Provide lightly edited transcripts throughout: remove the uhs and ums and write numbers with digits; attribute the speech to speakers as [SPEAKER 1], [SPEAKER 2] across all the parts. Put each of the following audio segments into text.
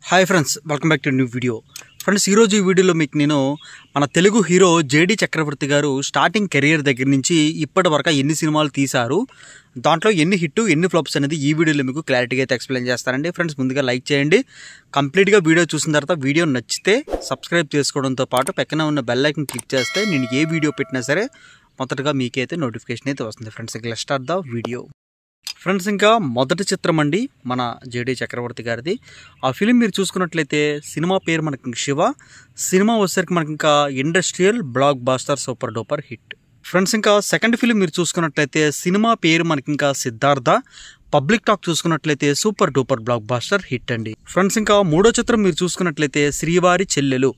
[SPEAKER 1] Hi friends, welcome back to new video. Friends, ఈరోజు ఈ వీడియోలో మీకు నేను మన తెలుగు హీరో జేడి చక్రవర్తి గారు స్టార్టింగ్ కెరియర్ దగ్గర నుంచి ఇప్పటి వరకు ఎన్ని సినిమాలు తీశారు, దాంట్లో ఎన్ని హిట్ ఎన్ని ఫ్లాప్స్ అనేది ఈ వీడియోలో మీకు క్లారిటీగా అయితే ఎక్స్ప్లెయిన్ చేస్తానండి. ఫ్రెండ్స్, ముందుగా లైక్ చేయండి. కంప్లీట్గా వీడియో చూసిన తర్వాత వీడియో నచ్చితే సబ్స్క్రైబ్ చేసుకోవడంతో పాటు పక్కన ఉన్న బెల్ ఐకాన్ క్లిక్ చేస్తే నేను ఏ వీడియో పెట్టినా సరే మొదటగా మీకైతే నోటిఫికేషన్ అయితే వస్తుంది. ఫ్రెండ్స్, ఇక let's start the video. Friends, ఇంకా మొదటి చిత్రం అండి మన జేడి చక్రవర్తి గారిది. ఆ ఫిలిం మీరు చూసుకున్నట్లయితే సినిమా పేరు మనకి శివ. సినిమా వచ్చేసరికి మనకి ఇంకా industrial blockbuster super duper hit. Friends, ఇంకా సెకండ్ ఫిలిం మీరు చూసుకున్నట్లయితే సినిమా పేరు మనకి ఇంకా సిద్ధార్థ. పబ్లిక్ టాక్ చూసుకున్నట్లయితే super duper blockbuster hit అండి. ఫ్రెండ్స్, ఇంకా మూడో చిత్రం మీరు చూసుకున్నట్లయితే శ్రీవారి చెల్లెలు.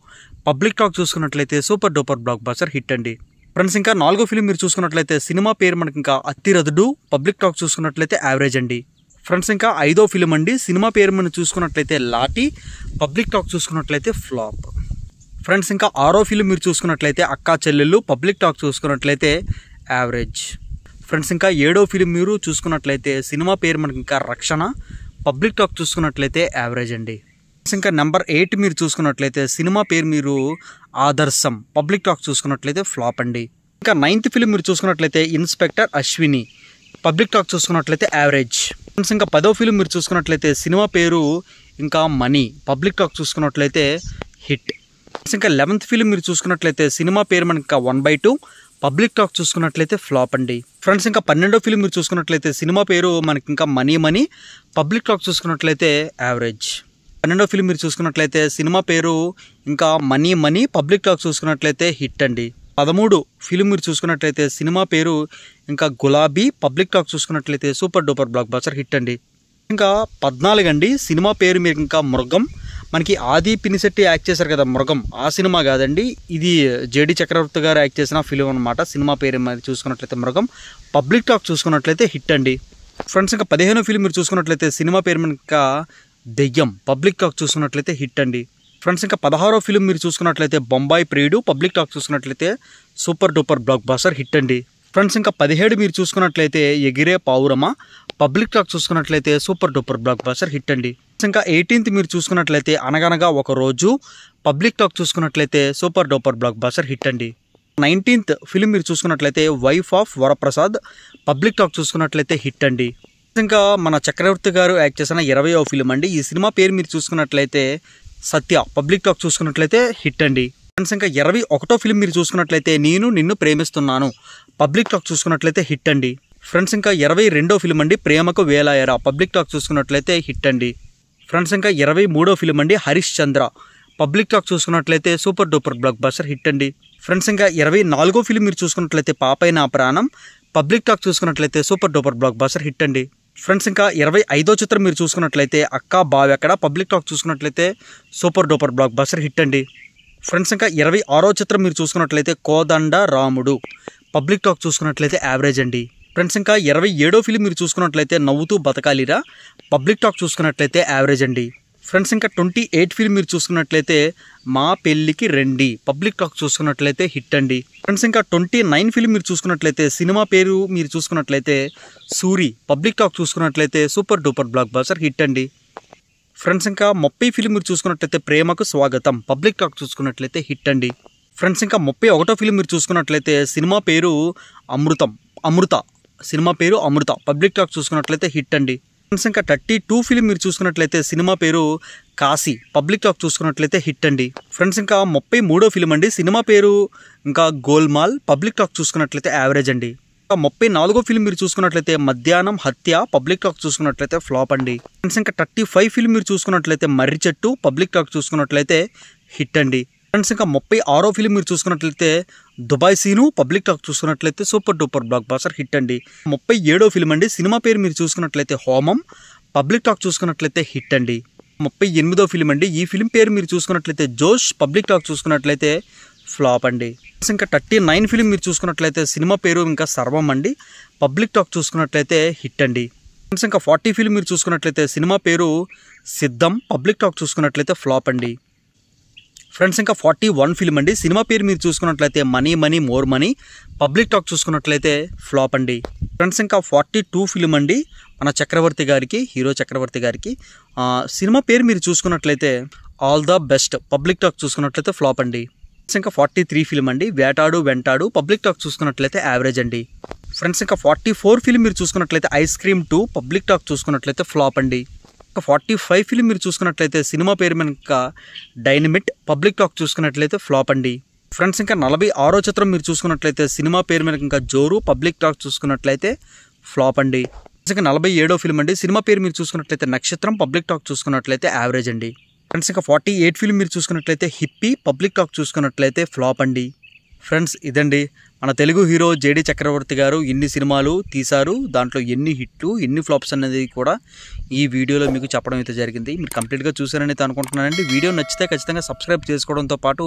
[SPEAKER 1] పబ్లిక్ టాక్ చూసుకున్నట్లయితే super duper blockbuster hit అండి. ఫ్రెండ్స్, ఇంకా నాలుగో ఫిలిం మీరు చూసుకున్నట్లయితే సినిమా పేరు మనకి ఇంకా అతిరథుడు. పబ్లిక్ టాక్ చూసుకున్నట్లయితే యావరేజ్ అండి. ఫ్రెండ్స్, ఇంకా ఐదో ఫిలిం అండి సినిమా పేరు మనం చూసుకున్నట్లయితే లాటి. పబ్లిక్ టాక్ చూసుకున్నట్లయితే ఫ్లాప్. ఫ్రెండ్స్, ఇంకా ఆరో ఫిలిం మీరు చూసుకున్నట్లయితే అక్కా చెల్లెళ్ళు. పబ్లిక్ టాక్ చూసుకున్నట్లయితే యావరేజ్. ఫ్రెండ్స్, ఇంకా ఏడో ఫిలిం మీరు చూసుకున్నట్లయితే సినిమా పేరు మనకి ఇంకా రక్షణ. పబ్లిక్ టాక్ చూసుకున్నట్లయితే యావరేజ్ అండి. ఇంకా నెంబర్ 8 మీరు చూసుకున్నట్లయితే సినిమా పేరు మీరు ఆదర్శం. పబ్లిక్ టాక్ చూసుకున్నట్లయితే ఫ్లాప్ అండి. ఇంకా 9th ఫిలిం మీరు చూసుకున్నట్లయితే ఇన్స్పెక్టర్ అశ్విని. పబ్లిక్ టాక్ చూసుకున్నట్లయితే యావరేజ్. ఫ్రెండ్స్, ఇంకా 10వ ఫిలిం మీరు చూసుకున్నట్లయితే సినిమా పేరు ఇంకా మనీ. పబ్లిక్ టాక్ చూసుకున్నట్లయితే హిట్. ఇంకా 11th ఫిలిం మీరు చూసుకున్నట్లయితే సినిమా పేరు మనకి ఇంకా 1/2. పబ్లిక్ టాక్ చూసుకున్నట్లయితే ఫ్లాప్ అండి. ఫ్రెండ్స్, ఇంకా 12వ ఫిలిం మీరు చూసుకున్నట్లయితే సినిమా పేరు మనకి ఇంకా మనీ. పబ్లిక్ టాక్ చూసుకున్నట్లయితే యావరేజ్. 12వ ఫిలిం మీరు చూసుకున్నట్లయితే సినిమా పేరు ఇంకా మనీ. పబ్లిక్ టాక్ చూసుకున్నట్లయితే హిట్ అండి. 13 ఫిలిం మీరు చూసుకున్నట్లయితే సినిమా పేరు ఇంకా గులాబీ. పబ్లిక్ టాక్ చూసుకున్నట్లయితే super duper blockbuster hit అండి. ఇంకా 14 అండి సినిమా పేరు మీరు ఇంకా మృగం. మనకి ఆది పినిశెట్టి యాక్ట్ చేశారు కదా మృగం, ఆ సినిమా కాదండి, ఇది జేడి చక్రవర్తి గారు యాక్ట్ చేసిన ఫిలిం అనమాట. సినిమా పేరు మరి చూసుకున్నట్లయితే మృగం. పబ్లిక్ టాక్ చూసుకున్నట్లయితే హిట్ అండి. ఫ్రెండ్స్, ఇంకా 15వ ఫిలిం మీరు చూసుకున్నట్లయితే సినిమా పేరు ఇంకా దెయ్యం. పబ్లిక్ టాక్ చూసుకున్నట్లయితే హిట్ అండి. ఫ్రెండ్స్, ఇంకా 16వ ఫిలిం మీరు చూసుకున్నట్లయితే బొంబాయి ప్రియుడు. పబ్లిక్ టాక్ చూసుకున్నట్లయితే super duper blockbuster hit అండి. ఫ్రెండ్స్, ఇంకా 17 మీరు చూసుకున్నట్లయితే ఎగిరే పావురమా. పబ్లిక్ టాక్ చూసుకున్నట్లయితే super duper blockbuster hit అండి. ఇంకా 18th మీరు చూసుకున్నట్లయితే అనగనగా ఒక రోజు. పబ్లిక్ టాక్ చూసుకున్నట్లయితే super duper blockbuster hit అండి. 19th ఫిలిం మీరు చూసుకున్నట్లయితే wife of Varaprasad. Public talk చూసుకున్నట్లయితే హిట్ అండి. ఇంకా మన చక్రవర్తి గారు యాక్ట్ చేసిన 20వ ఫిలిం అండి. ఈ సినిమా పేరు మీరు చూసుకున్నట్లయితే సత్య. పబ్లిక్ టాక్ చూసుకున్నట్లయితే హిట్ అండి. ఫ్రెండ్స్, ఇంకా 21వ ఫిలిం మీరు చూసుకున్నట్లయితే నేను నిన్ను ప్రేమిస్తున్నాను. పబ్లిక్ టాక్ చూసుకున్నట్లయితే హిట్ అండి. ఫ్రెండ్స్, ఇంకా 22వ ఫిలిం అండి ప్రేమకు వేలాయరా. పబ్లిక్ టాక్ చూసుకున్నట్లయితే హిట్ అండి. ఫ్రెండ్స్, ఇంకా 23వ ఫిలిం అండి హరీష్ చంద్ర. పబ్లిక్ టాక్ చూసుకున్నట్లయితే super duper blockbuster hit అండి. ఫ్రెండ్స్, ఇంకా 24వ ఫిలిం మీరు చూసుకున్నట్లయితే పాపై నా ప్రాణం. పబ్లిక్ టాక్ చూసుకున్నట్లయితే super duper blockbuster hit అండి. ఫ్రెండ్స్, ఇంకా 25వ చిత్రం మీరు చూసుకున్నట్లయితే అక్కా బావెక్కడ. పబ్లిక్ టాక్ చూసుకున్నట్లయితే super duper blockbuster hit అండి. ఫ్రెండ్స్, ఇంకా 26వ చిత్రం మీరు చూసుకున్నట్లయితే కోదండ రాముడు. పబ్లిక్ టాక్ చూసుకున్నట్లయితే యావరేజ్ అండి. ఫ్రెండ్స్, ఇంకా 27వ ఫిలిం మీరు చూసుకున్నట్లయితే నవ్వుతూ బతకాలిరా. పబ్లిక్ టాక్ చూసుకున్నట్లయితే యావరేజ్ అండి. ఫ్రెండ్స్, ఇంకా 28 ఫిలిం మీరు చూసుకున్నట్లయితే మా పెళ్ళికి రండి. పబ్లిక్ టాక్ చూసుకున్నట్లయితే హిట్ అండి. ఫ్రెండ్స్, ఇంకా 29 ఫిలిం మీరు చూసుకున్నట్లయితే సినిమా పేరు మీరు చూసుకున్నట్లయితే సూరి. పబ్లిక్ టాక్ చూసుకున్నట్లయితే super duper blockbuster hit అండి. ఫ్రెండ్స్, ఇంకా 30 ఫిలిం మీరు చూసుకున్నట్లయితే ప్రేమకు స్వాగతం. పబ్లిక్ టాక్ చూసుకున్నట్లయితే హిట్ అండి. ఫ్రెండ్స్, ఇంకా 31వ ఫిలిం మీరు చూసుకున్నట్లయితే సినిమా పేరు అమృత. సినిమా పేరు అమృత. పబ్లిక్ టాక్ చూసుకున్నట్లయితే హిట్ అండి. ఫ్రెండ్స్, ఇంకా 32 ఫిలిం మీరు చూసుకున్నట్లయితే సినిమా పేరు కాశీ. పబ్లిక్ టాక్ చూసుకున్నట్లయితే హిట్ అండి. ఫ్రెండ్స్, ఇంకా 33వ ఫిలిం అండి సినిమా పేరు ఇంకా గోల్మాల్. పబ్లిక్ టాక్ చూసుకున్నట్లయితే యావరేజ్ అండి. ఇంకా 34వ ఫిలిం మీరు చూసుకున్నట్లయితే మధ్యాహ్నం హత్య. పబ్లిక్ టాక్ చూసుకున్నట్లయితే ఫ్లాప్ అండి. ఫ్రెండ్స్, ఇంకా 35 ఫిలిం మీరు చూసుకున్నట్లయితే మర్రి చెట్టు. పబ్లిక్ టాక్ చూసుకున్నట్లయితే హిట్ అండి. ఫ్రెండ్స్, ఇంకా 36వ ఫిలిం మీరు చూసుకున్నట్లయితే దుబాయ్ సీను. పబ్లిక్ టాక్ చూసుకున్నట్లయితే super duper blockbuster hit అండి. 37వ ఫిలిం అండి సినిమా పేరు మీరు చూసుకున్నట్లయితే హోమం. పబ్లిక్ టాక్ చూసుకున్నట్లయితే హిట్ అండి. 38వ ఫిలిం అండి ఈ ఫిలిం పేరు మీరు చూసుకున్నట్లయితే జోష్. పబ్లిక్ టాక్ చూసుకున్నట్లయితే ఫ్లాప్ అండి. ఇంకా 39 ఫిలిం మీరు చూసుకున్నట్లయితే సినిమా పేరు ఇంకా సర్వం అండి. పబ్లిక్ టాక్ చూసుకున్నట్లయితే హిట్ అండి. ఇంకా 40 ఫిలిం మీరు చూసుకున్నట్లయితే సినిమా పేరు సిద్ధం. పబ్లిక్ టాక్ చూసుకున్నట్లయితే ఫ్లాప్ అండి. ఫ్రెండ్స్ ఇంకా 41 ఫిల్మ్ అండి. సినిమా పేరు మీరు చూసుకున్నట్లయితే money money more money. Public talk చూసుకున్నట్లయితే ఫ్లాప్ అండి. ఫ్రెండ్స్ ఇంకా 42 ఫిల్మ్ అండి, మన చక్రవర్తి గారికి, హీరో చక్రవర్తి గారికి. సినిమా పేరు మీరు చూసుకున్నట్లయితే all the best. Public talk చూసుకున్నట్లయితే ఫ్లాప్ అండి. ఫ్రెండ్స్ ఇంకా 43 ఫిల్మ్ అండి, వేటాడు వెంటాడు. పబ్లిక్ టాక్ చూసుకున్నట్లయితే యావరేజ్ అండి. ఫ్రెండ్స్ ఇంకా 44 ఫిల్మ్ మీరు చూసుకున్నట్లయితే ఐస్ క్రీమ్ 2. పబ్లిక్ టాక్ చూసుకున్నట్లయితే ఫ్లాప్ అండి. 45 ఫిల్మ్ మీరు చూసుకున్నట్లయితే సినిమా పేరు వెనుక డైనమిట్. పబ్లిక్ టాక్ చూసుకున్నట్లయితే ఫ్లాప్ అండి. ఫ్రెండ్స్ ఇంకా 46వ చిత్రం మీరు చూసుకున్నట్లయితే సినిమా పేరు వెనుక ఇంకా జోరు. పబ్లిక్ టాక్ చూసుకున్నట్లయితే ఫ్లాప్ అండి. ఇంకా 47వ ఫిల్మ్ అండి, సినిమా పేరు మీరు చూసుకున్నట్లయితే నక్షత్రం. పబ్లిక్ టాక్ చూసుకున్నట్లయితే యావరేజ్ అండి. ఫ్రెండ్స్ ఇంకా 48 ఫిల్మ్ మీరు చూసుకున్నట్లయితే హిప్పీ. పబ్లిక్ టాక్ చూసుకున్నట్లయితే ఫ్లాప్ అండి. ఫ్రెండ్స్ ఇదండి మన తెలుగు హీరో జేడి చక్రవర్తి గారు ఎన్ని సినిమాలు తీశారు, దాంట్లో ఎన్ని హిట్లు ఎన్ని ఫ్లాప్స్ అనేది కూడా ఈ వీడియోలో మీకు చెప్పడం అయితే జరిగింది. మీరు కంప్లీట్గా చూసారని అయితే అనుకుంటున్నానండి. వీడియో నచ్చితే ఖచ్చితంగా సబ్స్క్రైబ్ చేసుకోవడంతో పాటు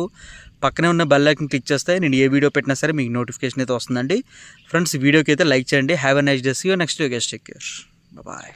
[SPEAKER 1] పక్కనే ఉన్న బెల్ ఐకాన్ క్లిక్ చేస్తే నేను ఏ వీడియో పెట్టినా సరే మీకు నోటిఫికేషన్ అయితే వస్తుందండి. ఫ్రెండ్స్ వీడియోకి అయితే లైక్ చేయండి. Have a nice day. See you next video. Take care. Bye.